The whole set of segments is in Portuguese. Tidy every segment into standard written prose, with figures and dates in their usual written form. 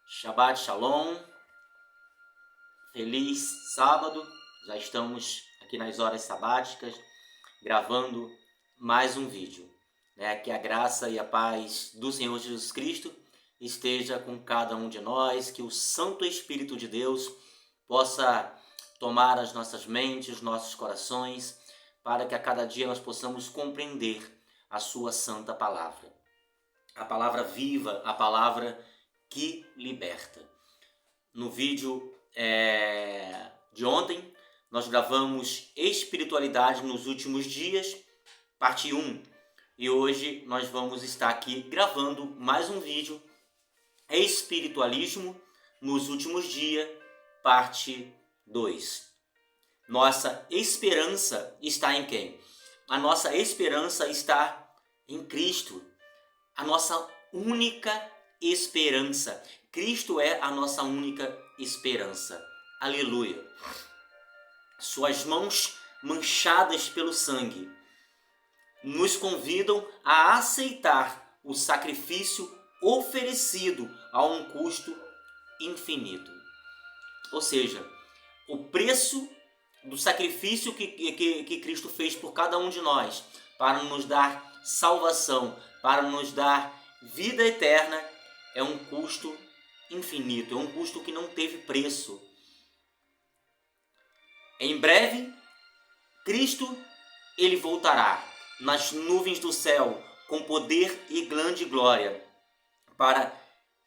Shabbat Shalom, feliz sábado, já estamos aqui nas horas sabáticas, gravando mais um vídeo. Que a graça e a paz do Senhor Jesus Cristo esteja com cada um de nós, que o Santo Espírito de Deus possa tomar as nossas mentes, nossos corações, para que a cada dia nós possamos compreender a sua santa palavra. A palavra viva, a palavra que liberta. No vídeo de ontem, nós gravamos Espiritualidade nos Últimos Dias, parte 1. E hoje nós vamos estar aqui gravando mais um vídeo, Espiritualismo nos Últimos Dias, parte 2. Nossa esperança está em quem? A nossa esperança está em Cristo. A nossa única esperança. Cristo é a nossa única esperança. Aleluia. Suas mãos manchadas pelo sangue nos convidam a aceitar o sacrifício oferecido a um custo infinito. Ou seja, o preço do sacrifício que Cristo fez por cada um de nós para nos dar salvação, para nos dar vida eterna, é um custo infinito, é um custo que não teve preço. Em breve, Cristo ele voltará nas nuvens do céu com poder e grande glória para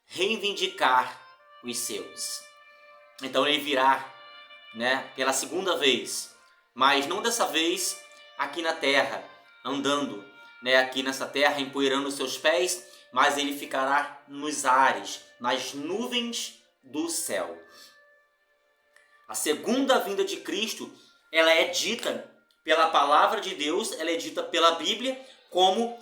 reivindicar os seus. Então ele virá, pela segunda vez, mas não dessa vez aqui na terra, andando, aqui nessa terra, empoeirando os seus pés, mas ele ficará nos ares, nas nuvens do céu. A segunda vinda de Cristo, ela é dita pela palavra de Deus, ela é dita pela Bíblia como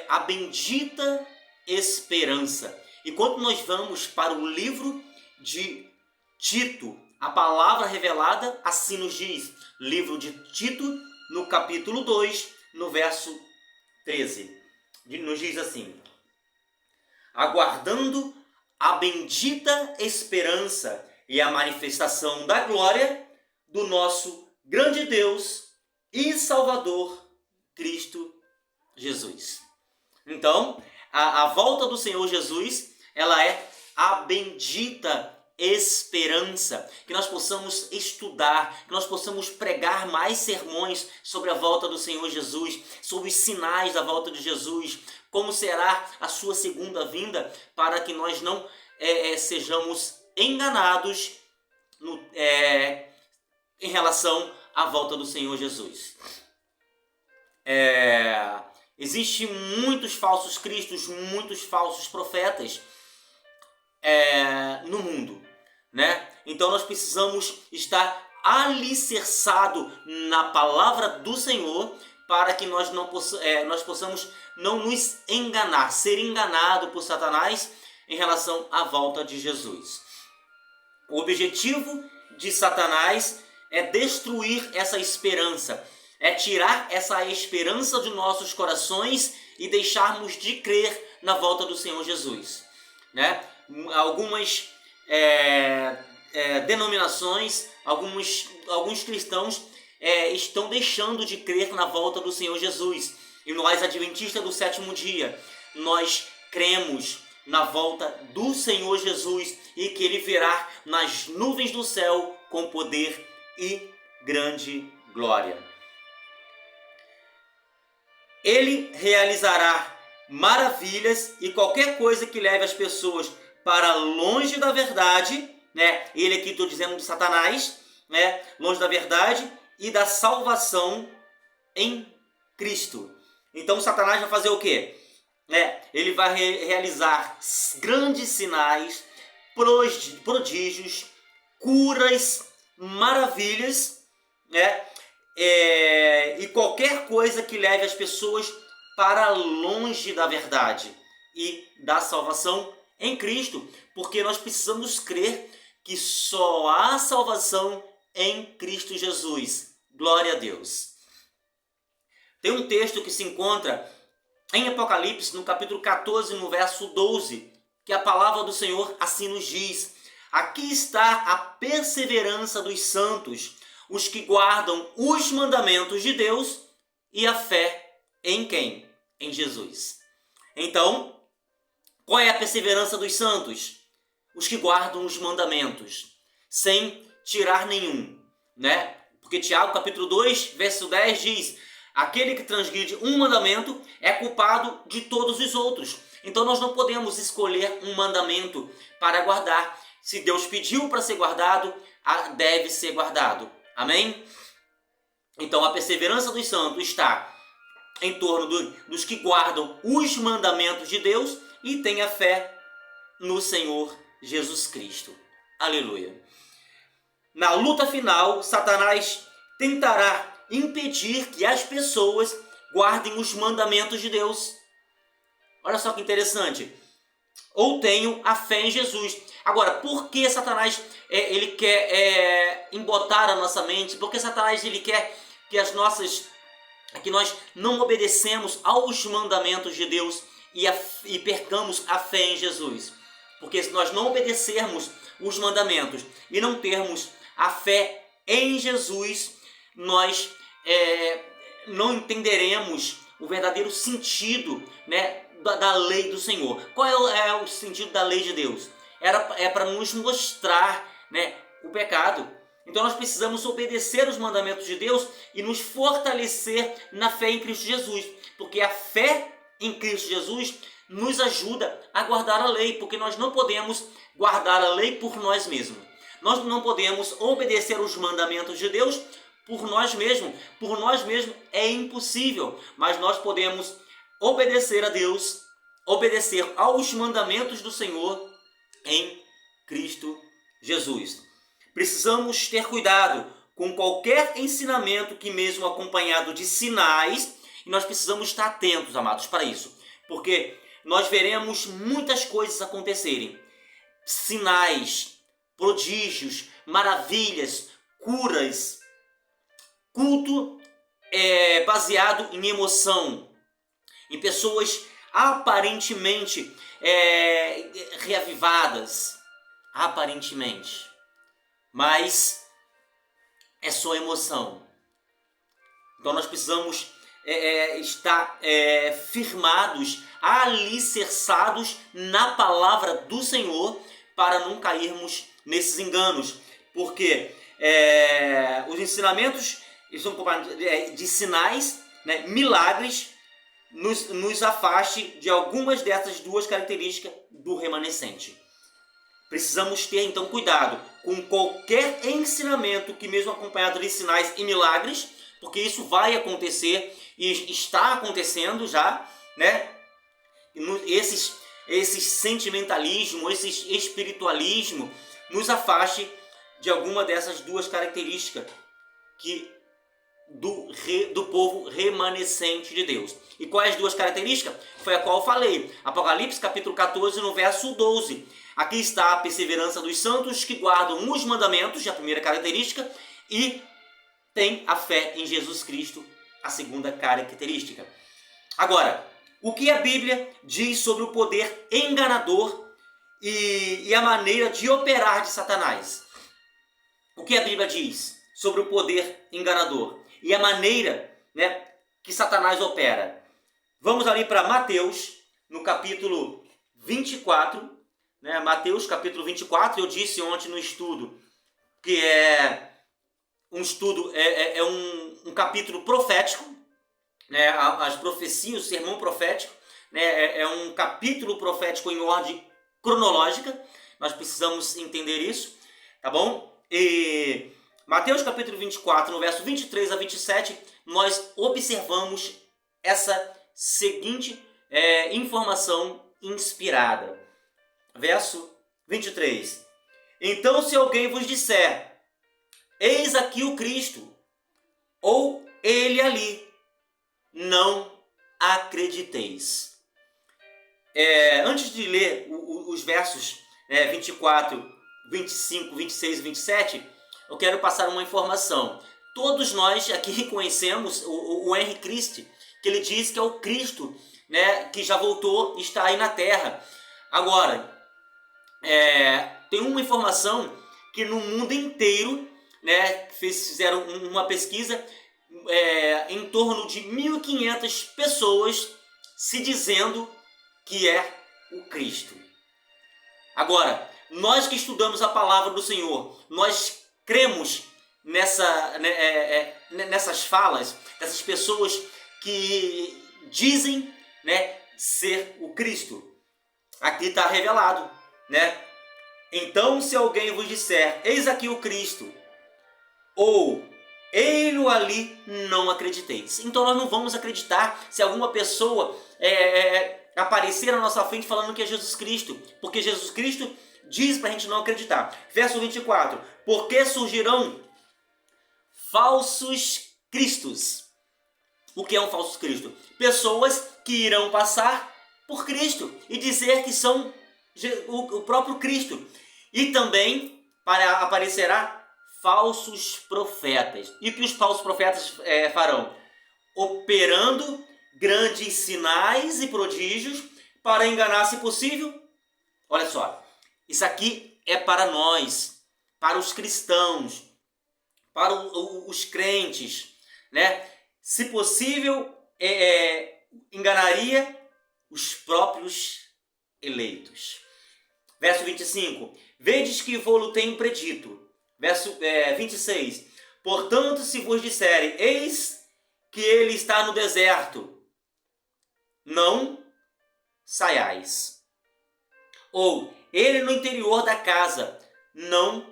a bendita esperança. E quando nós vamos para o livro de Tito, a palavra revelada assim nos diz, livro de Tito, no capítulo 2, no verso 13, nos diz assim: aguardando a bendita esperança e a manifestação da glória do nosso grande Deus e Salvador, Cristo Jesus. Então, a volta do Senhor Jesus, ela é a bendita esperança, que nós possamos estudar, que nós possamos pregar mais sermões sobre a volta do Senhor Jesus, sobre os sinais da volta de Jesus, como será a sua segunda vinda, para que nós não sejamos enganados em relação à volta do Senhor Jesus. Existem muitos falsos cristos, muitos falsos profetas no mundo, Então nós precisamos estar alicerçados na palavra do Senhor para que nós possamos não nos enganar, ser enganado por Satanás em relação à volta de Jesus. O objetivo de Satanás é destruir essa esperança, é tirar essa esperança de nossos corações e deixarmos de crer na volta do Senhor Jesus. Algumas denominações, alguns cristãos estão deixando de crer na volta do Senhor Jesus. E nós, adventistas do sétimo dia, nós cremos na volta do Senhor Jesus e que Ele virá nas nuvens do céu com poder e grande glória. Ele realizará maravilhas e qualquer coisa que leve as pessoas para longe da verdade, Ele aqui estou dizendo de Satanás, longe da verdade e da salvação em Cristo. Então Satanás vai fazer o quê? Ele vai realizar grandes sinais, prodígios, curas, maravilhas, e qualquer coisa que leve as pessoas para longe da verdade e da salvação em Cristo, porque nós precisamos crer que só há salvação em Cristo Jesus. Glória a Deus. Tem um texto que se encontra em Apocalipse, no capítulo 14, no verso 12, que a palavra do Senhor assim nos diz. Aqui está a perseverança dos santos, os que guardam os mandamentos de Deus e a fé em quem? Em Jesus. Então, qual é a perseverança dos santos? Os que guardam os mandamentos, sem tirar nenhum, né? Porque Tiago, capítulo 2, verso 10 diz: aquele que transgride um mandamento é culpado de todos os outros. Então nós não podemos escolher um mandamento para guardar. Se Deus pediu para ser guardado, deve ser guardado. Amém? Então a perseverança dos santos está em torno dos que guardam os mandamentos de Deus e têm a fé no Senhor Jesus Cristo. Aleluia. Na luta final, Satanás tentará impedir que as pessoas guardem os mandamentos de Deus. Olha só que interessante. Ou tenham a fé em Jesus. Agora, por que Satanás ele quer embotar a nossa mente? Por que Satanás ele quer que nós não obedecemos aos mandamentos de Deus e percamos a fé em Jesus? Porque se nós não obedecermos os mandamentos e não termos a fé em Jesus, nós não entenderemos o verdadeiro sentido, né, da lei do Senhor. Qual é o sentido da lei de Deus? É para nos mostrar, né, o pecado. Então nós precisamos obedecer os mandamentos de Deus e nos fortalecer na fé em Cristo Jesus. Porque a fé em Cristo Jesus nos ajuda a guardar a lei. Porque nós não podemos guardar a lei por nós mesmos. Nós não podemos obedecer os mandamentos de Deus por nós mesmos. Por nós mesmos é impossível. Mas nós podemos obedecer a Deus, obedecer aos mandamentos do Senhor em Cristo Jesus. Precisamos ter cuidado com qualquer ensinamento que, mesmo acompanhado de sinais, e nós precisamos estar atentos, amados, para isso. Porque nós veremos muitas coisas acontecerem. Sinais, prodígios, maravilhas, curas, culto baseado em emoção, em pessoas aparentemente reavivadas, aparentemente, mas é só emoção. Então nós precisamos estar firmados, alicerçados na palavra do Senhor para não cairmos nesses enganos, porque os ensinamentos eles são de sinais, né, milagres, nos afaste de algumas dessas duas características do remanescente. Precisamos ter então cuidado com qualquer ensinamento que, mesmo acompanhado de sinais e milagres, porque isso vai acontecer e está acontecendo já, né? Esses sentimentalismo, esses espiritualismo, nos afaste de alguma dessas duas características do povo remanescente de Deus. E quais as duas características? Foi a qual eu falei. Apocalipse capítulo 14, no verso 12. Aqui está a perseverança dos santos que guardam os mandamentos, a primeira característica, e tem a fé em Jesus Cristo, a segunda característica. Agora, o que a Bíblia diz sobre o poder enganador e a maneira de operar de Satanás? O que a Bíblia diz sobre o poder enganador e a maneira, né, que Satanás opera? Vamos ali para Mateus, no capítulo 24, né? Mateus capítulo 24, eu disse ontem no estudo que um capítulo profético, né? As profecias, o sermão profético, né? É um capítulo profético em ordem cronológica. Nós precisamos entender isso, tá bom? E Mateus capítulo 24, no verso 23 a 27, nós observamos essa seguinte informação inspirada. Verso 23. Então, se alguém vos disser, eis aqui o Cristo, ou ele ali, não acrediteis. Antes de ler os versos 24, 25, 26 e 27, eu quero passar uma informação. Todos nós aqui conhecemos o Henry Christ, que ele diz que é o Cristo, né, que já voltou e está aí na Terra. Agora, tem uma informação que no mundo inteiro, né, fizeram uma pesquisa, em torno de 1.500 pessoas se dizendo que é o Cristo. Agora, nós que estudamos a palavra do Senhor, nós cremos nessas falas dessas pessoas que dizem, né, ser o Cristo. Aqui está revelado, né? Então, se alguém vos disser, eis aqui o Cristo, ou ei-lo ali, não acrediteis. Então nós não vamos acreditar se alguma pessoa aparecer na nossa frente falando que é Jesus Cristo, porque Jesus Cristo diz para a gente não acreditar. Verso 24, porque surgirão falsos cristos. O que é um falso Cristo? Pessoas que irão passar por Cristo e dizer que são o próprio Cristo. E também aparecerá falsos profetas. E o que os falsos profetas farão? Operando grandes sinais e prodígios para enganar, se possível. Olha só, isso aqui é para nós, para os cristãos, para os crentes, né? Se possível, enganaria os próprios eleitos. Verso 25, vedes que vou-lo tenho predito. Verso 26, portanto, se vos disserem, eis que ele está no deserto, não saiais. Ou, ele no interior da casa, não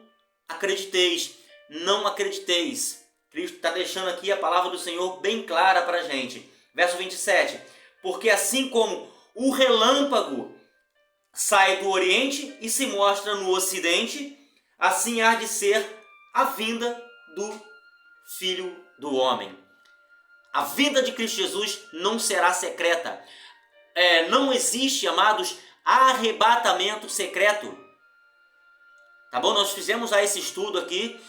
acrediteis. Não acrediteis. Cristo está deixando aqui a palavra do Senhor bem clara para a gente. Verso 27, porque assim como o relâmpago sai do Oriente e se mostra no Ocidente, assim há de ser a vinda do Filho do Homem. A vinda de Cristo Jesus não será secreta. Não existe, amados, arrebatamento secreto. Tá bom? Nós fizemos já esse estudo aqui.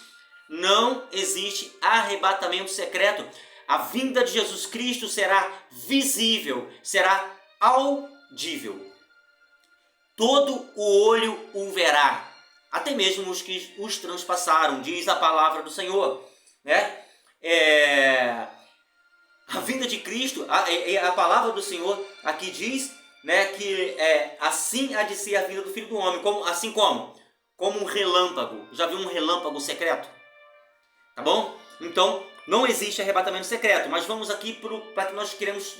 Não existe arrebatamento secreto. A vinda de Jesus Cristo será visível, será audível. Todo o olho o verá. Até mesmo os que os transpassaram, diz a palavra do Senhor, né? A vinda de Cristo, a palavra do Senhor aqui diz, né, que assim há de ser a vinda do Filho do Homem, como um relâmpago. Já viu um relâmpago secreto? Tá bom? Então, não existe arrebatamento secreto, mas vamos aqui para que nós queremos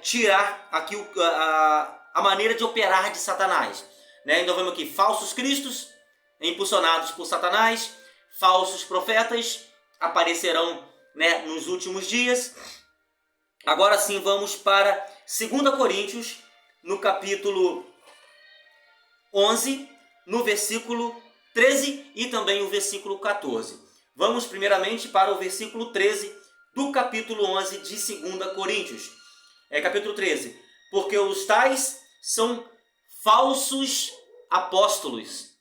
tirar aqui a maneira de operar de Satanás. Né? Então vamos aqui, falsos cristos impulsionados por Satanás, falsos profetas aparecerão, né, nos últimos dias. Agora sim vamos para 2 Coríntios, no capítulo 11, no versículo 13 e também o versículo 14. Vamos primeiramente para o versículo 13 do capítulo 11 de 2 Coríntios. Capítulo 13. Porque os tais são falsos apóstolos,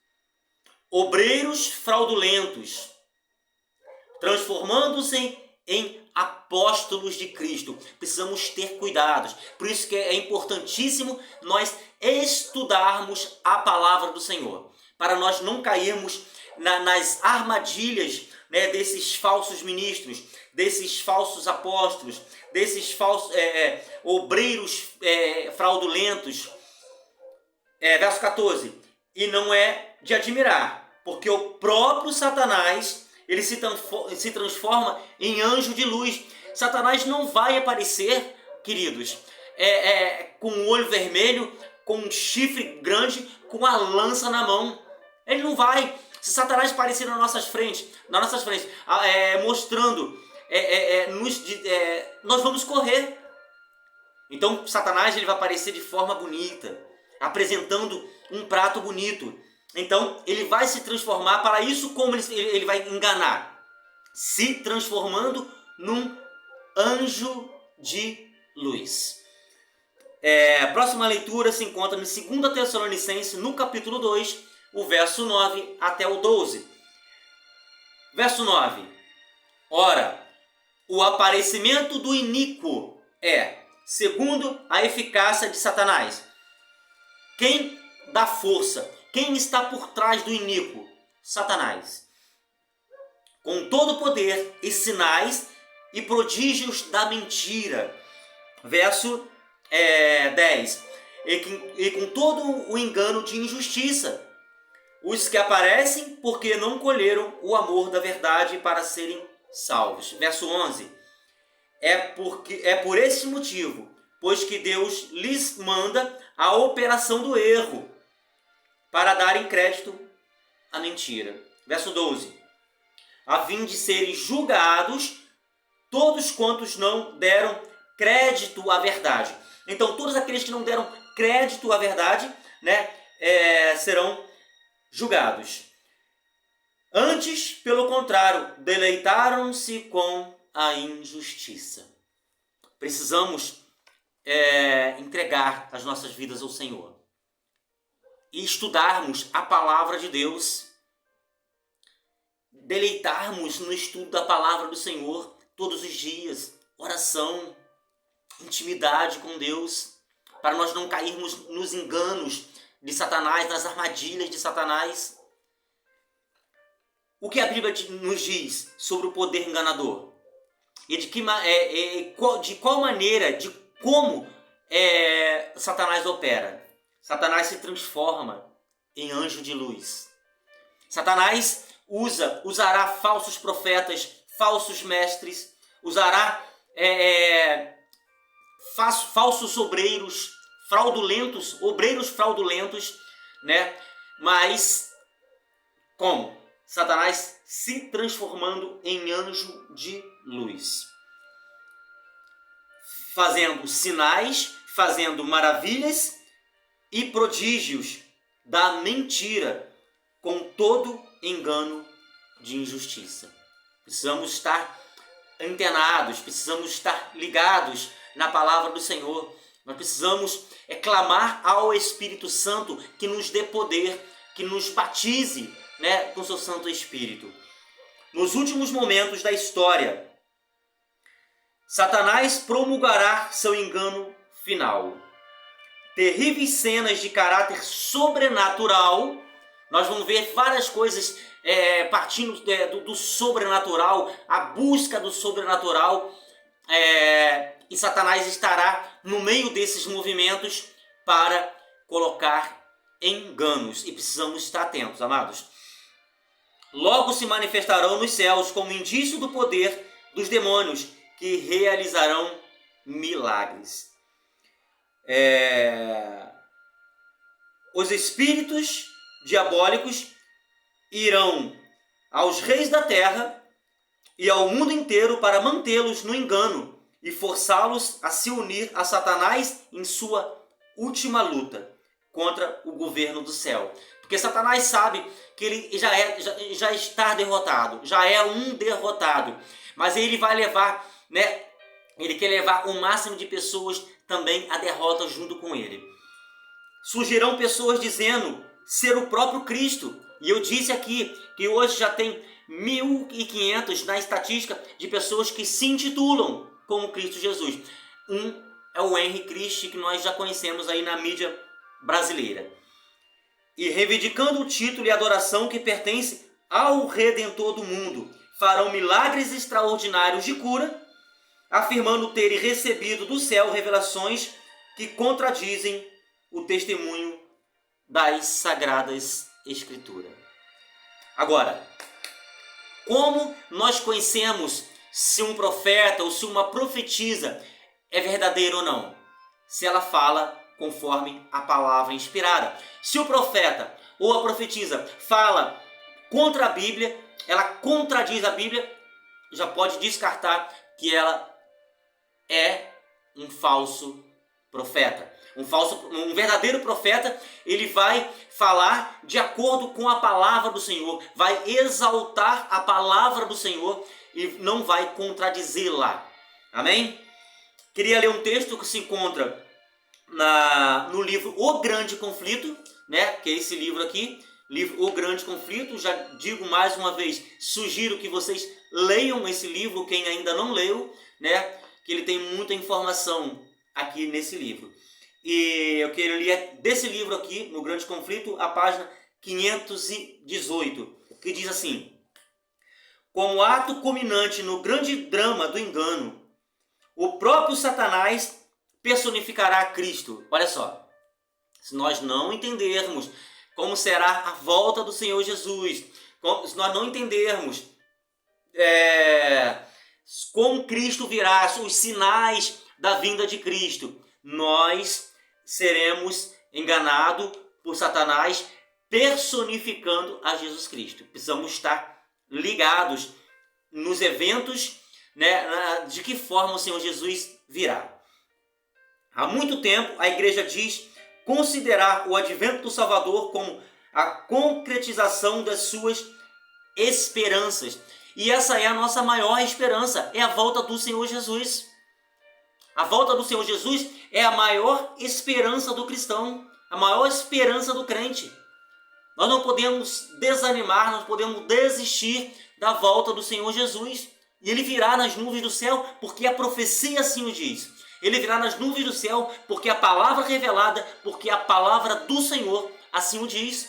obreiros fraudulentos, transformando-se em apóstolos de Cristo. Precisamos ter cuidados. Por isso que é importantíssimo nós estudarmos a palavra do Senhor, para nós não cairmos nas armadilhas, né, desses falsos ministros, desses falsos apóstolos, desses falsos obreiros fraudulentos. Verso 14. E não é de admirar, porque o próprio Satanás ele se transforma em anjo de luz. Satanás não vai aparecer, queridos, com um olho vermelho, com um chifre grande, com a lança na mão. Ele não vai. Se Satanás aparecer nas nossas frentes, mostrando, nós vamos correr. Então Satanás ele vai aparecer de forma bonita, apresentando um prato bonito. Então ele vai se transformar. Para isso, como ele vai enganar? Se transformando num anjo de luz. A próxima leitura se encontra em 2 Tessalonicenses, no capítulo 2, o verso 9 até o 12. Verso 9. Ora, o aparecimento do iníquo é segundo a eficácia de Satanás. Quem dá força, quem está por trás do iníquo? Satanás. Com todo o poder e sinais e prodígios da mentira. Verso 10. E com todo o engano de injustiça, os que aparecem porque não colheram o amor da verdade para serem salvos. Verso 11. É por esse motivo, pois que Deus lhes manda a operação do erro, para darem crédito à mentira. Verso 12. A fim de serem julgados todos quantos não deram crédito à verdade. Então, todos aqueles que não deram crédito à verdade, né, serão julgados. Antes, pelo contrário, deleitaram-se com a injustiça. Precisamos entregar as nossas vidas ao Senhor e estudarmos a palavra de Deus, deleitarmos no estudo da palavra do Senhor todos os dias, oração, intimidade com Deus, para nós não cairmos nos enganos de Satanás, nas armadilhas de Satanás. O que a Bíblia nos diz sobre o poder enganador? E de qual maneira, de como Satanás opera? Satanás se transforma em anjo de luz. Satanás usará falsos profetas, falsos mestres, usará falsos obreiros fraudulentos, né? Mas como? Satanás se transformando em anjo de luz, fazendo sinais, fazendo maravilhas e prodígios da mentira, com todo engano de injustiça. Precisamos estar antenados, precisamos estar ligados na palavra do Senhor. Nós precisamos clamar ao Espírito Santo que nos dê poder, que nos batize, né, com seu Santo Espírito. Nos últimos momentos da história, Satanás promulgará seu engano final. Terríveis cenas de caráter sobrenatural. Nós vamos ver várias coisas partindo do sobrenatural, a busca do sobrenatural. E Satanás estará no meio desses movimentos para colocar enganos. E precisamos estar atentos, amados. Logo se manifestarão nos céus como indício do poder dos demônios, que realizarão milagres. Os espíritos diabólicos irão aos reis da terra e ao mundo inteiro para mantê-los no engano e forçá-los a se unir a Satanás em sua última luta contra o governo do céu. Porque Satanás sabe que ele já está derrotado, já é um derrotado. Mas ele vai levar, né? Ele quer levar o máximo de pessoas também à derrota junto com ele. Surgirão pessoas dizendo ser o próprio Cristo. E eu disse aqui que hoje já tem 1.500 na estatística de pessoas que se intitulam como Cristo Jesus. Um é o Henry Christie, que nós já conhecemos aí na mídia brasileira. E reivindicando o título e adoração que pertence ao Redentor do mundo, farão milagres extraordinários de cura, afirmando terem recebido do céu revelações que contradizem o testemunho das Sagradas Escrituras. Agora, como nós conhecemos se um profeta ou se uma profetisa é verdadeira ou não? Se ela fala conforme a palavra inspirada. Se o profeta ou a profetisa fala contra a Bíblia, ela contradiz a Bíblia, já pode descartar que ela é um falso profeta. Um verdadeiro profeta, ele vai falar de acordo com a palavra do Senhor, vai exaltar a palavra do Senhor e não vai contradizê-la. Amém? Queria ler um texto que se encontra no livro O Grande Conflito, né? Que é esse livro aqui, livro O Grande Conflito. Já digo mais uma vez, sugiro que vocês leiam esse livro, quem ainda não leu, né? Que ele tem muita informação aqui nesse livro. E eu quero ler desse livro aqui, No Grande Conflito, a página 518, que diz assim: como ato culminante no grande drama do engano, o próprio Satanás personificará Cristo. Olha só, se nós não entendermos como será a volta do Senhor Jesus, se nós não entendermos como Cristo virá, os sinais da vinda de Cristo, nós seremos enganados por Satanás personificando a Jesus Cristo. Precisamos estar ligados nos eventos, né, de que forma o Senhor Jesus virá. Há muito tempo a igreja diz considerar o advento do Salvador como a concretização das suas esperanças. E essa é a nossa maior esperança, é a volta do Senhor Jesus. A volta do Senhor Jesus é a maior esperança do cristão, a maior esperança do crente. Nós não podemos desanimar, nós podemos desistir da volta do Senhor Jesus. E Ele virá nas nuvens do céu, porque a profecia assim o diz. Ele virá nas nuvens do céu, porque a palavra revelada, porque a palavra do Senhor assim o diz.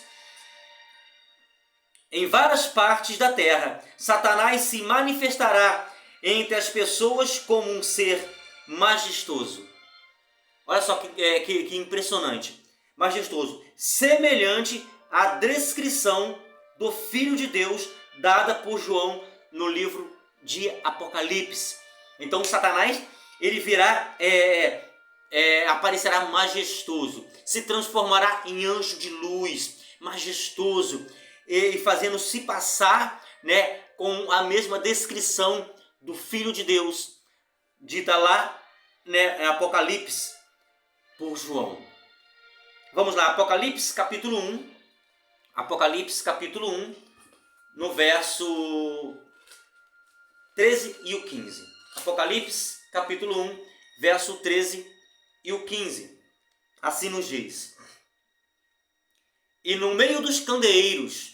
Em várias partes da terra, Satanás se manifestará entre as pessoas como um ser majestoso. Olha só que impressionante. Majestoso. Semelhante à descrição do Filho de Deus dada por João no livro de Apocalipse. Então Satanás, ele virá, aparecerá majestoso, se transformará em anjo de luz, majestoso, e fazendo-se passar, né, com a mesma descrição do Filho de Deus, dita lá, né, em Apocalipse, por João. Vamos lá, Apocalipse capítulo 1. Apocalipse capítulo 1, no verso 13 e o 15. Apocalipse capítulo 1, verso 13 e o 15. Assim nos diz: e no meio dos candeeiros,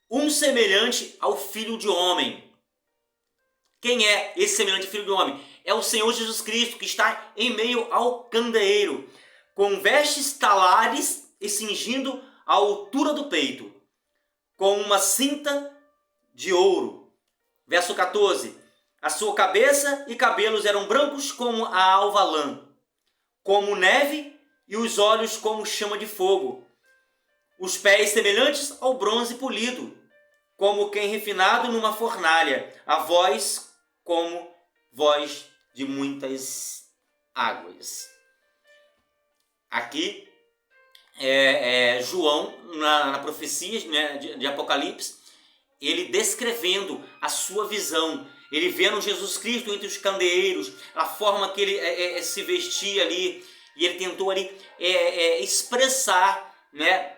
um semelhante ao Filho de Homem. Quem é esse semelhante Filho de Homem? É o Senhor Jesus Cristo, que está em meio ao candeeiro, com vestes talares e cingindo a altura do peito, com uma cinta de ouro. Verso 14. A sua cabeça e cabelos eram brancos como a alva lã, como neve, e os olhos como chama de fogo. Os pés semelhantes ao bronze polido, como quem refinado numa fornalha. A voz como voz de muitas águas. Aqui João, na profecia, né, de Apocalipse, ele descrevendo a sua visão. Ele vendo Jesus Cristo entre os candeeiros, a forma que ele se vestia ali, e ele tentou ali expressar, né,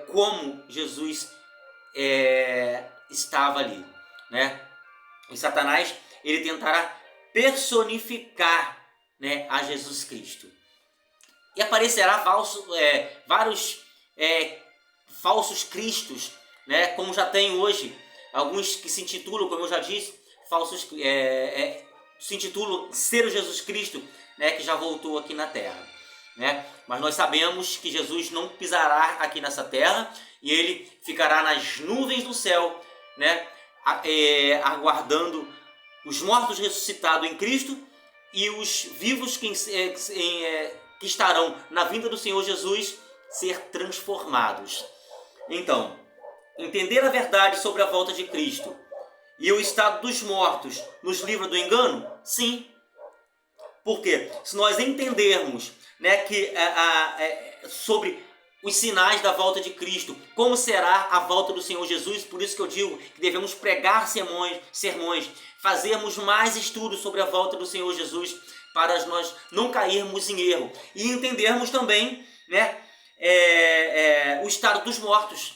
como Jesus estava ali, né? E Satanás, ele tentará personificar, né, a Jesus Cristo. E aparecerá vários falsos cristos, né, como já tem hoje, alguns que se intitulam, como eu já disse, falsos, se intitulam ser o Jesus Cristo, né, que já voltou aqui na terra, né? Mas nós sabemos que Jesus não pisará aqui nessa terra, e ele ficará nas nuvens do céu, né, aguardando os mortos ressuscitados em Cristo e os vivos que estarão na vinda do Senhor Jesus ser transformados. Então, entender a verdade sobre a volta de Cristo e o estado dos mortos nos livra do engano? Sim. Porque se nós entendermos, né, que sobre os sinais da volta de Cristo, como será a volta do Senhor Jesus, por isso que eu digo que devemos pregar sermões, fazermos mais estudos sobre a volta do Senhor Jesus, para nós não cairmos em erro. E entendermos também, né, o estado dos mortos.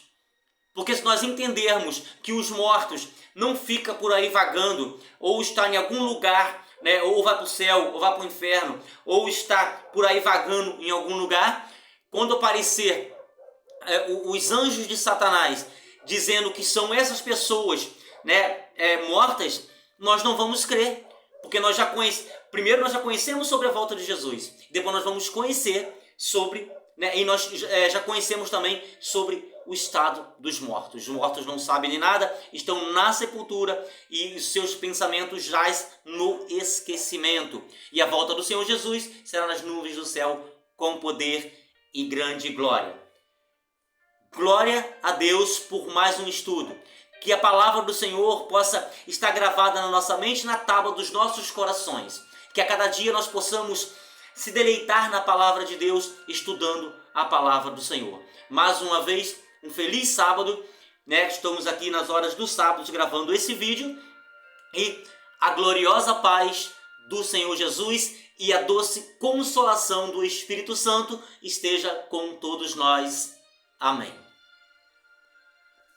Porque se nós entendermos que os mortos não ficam por aí vagando, ou está em algum lugar, né, ou vai para o céu, ou vai para o inferno, ou está por aí vagando em algum lugar, quando aparecer os anjos de Satanás dizendo que são essas pessoas, né, mortas, nós não vamos crer. Porque primeiro nós já conhecemos sobre a volta de Jesus, depois nós vamos conhecer sobre, né, e nós já conhecemos também sobre o estado dos mortos. Os mortos não sabem de nada, estão na sepultura e os seus pensamentos jaz no esquecimento. E a volta do Senhor Jesus será nas nuvens do céu com poder e grande glória. Glória a Deus por mais um estudo. Que a palavra do Senhor possa estar gravada na nossa mente, na tábua dos nossos corações. Que a cada dia nós possamos se deleitar na palavra de Deus, estudando a palavra do Senhor. Mais uma vez, um feliz sábado, né? Estamos aqui nas horas dos sábados gravando esse vídeo. E a gloriosa paz do Senhor Jesus e a doce consolação do Espírito Santo esteja com todos nós. Amém.